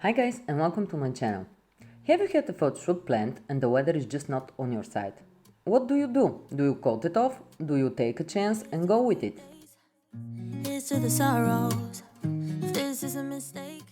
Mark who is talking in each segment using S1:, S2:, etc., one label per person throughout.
S1: Hi guys and welcome to my channel. Have you had a photoshoot planned and the weather is just not on your side? What do? Do you call it off? Do you take a chance and go with it?
S2: Here's to the sorrows, if this is a mistake.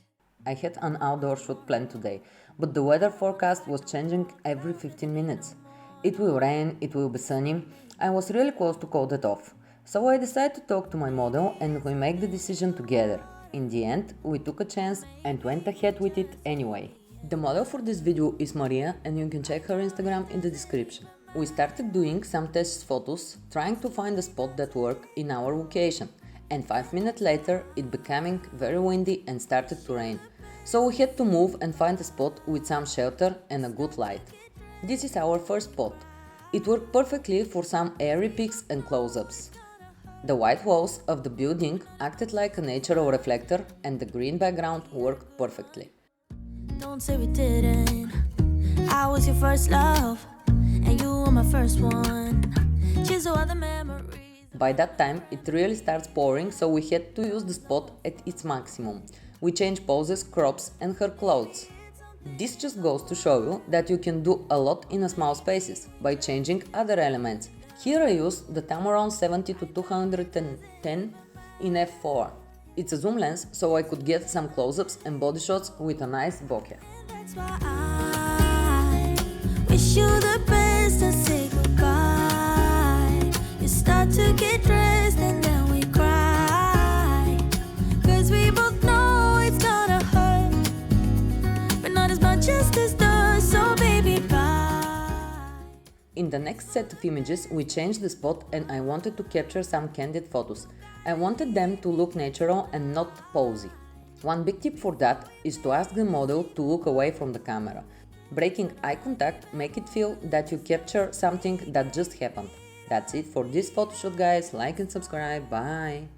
S1: I had an outdoor shoot planned today, but the weather forecast was changing every 15 minutes. It will rain, it will be sunny. I was really close to call it off. So I decided to talk to my model and we make the decision together. In the end, we took a chance and went ahead with it anyway. The model for this video is Maria and you can check her Instagram in the description. We started doing some test photos, trying to find a spot that worked in our location. And 5 minutes later, it becoming very windy and started to rain. So we had to move and find a spot with some shelter and a good light. This is our first spot. It worked perfectly for some airy pics and close-ups. The white walls of the building acted like a natural reflector and the green background worked perfectly.
S2: Don't say we didn't. I was your first love, and you were my first one. Cheers to all the memories.
S1: By that time, it really starts pouring, so we had to use the spot at its maximum. We changed poses, crops and her clothes. This just goes to show you that you can do a lot in a small spaces by changing other elements. Here I use the Tamron 70-210 in f4. It's a zoom lens, so I could get some close-ups and body shots with a nice bokeh.
S2: That's why I wish you the best and say goodbye. You start to get dressed and then we cry, 'cause we both know it's gonna hurt, but not as much as this does, so baby bye.
S1: In the next set of images, we changed the spot and I wanted to capture some candid photos. I wanted them to look natural and not posy. One big tip for that is to ask the model to look away from the camera. Breaking eye contact make it feel that you capture something that just happened. That's it for this photoshoot guys, like and subscribe, bye!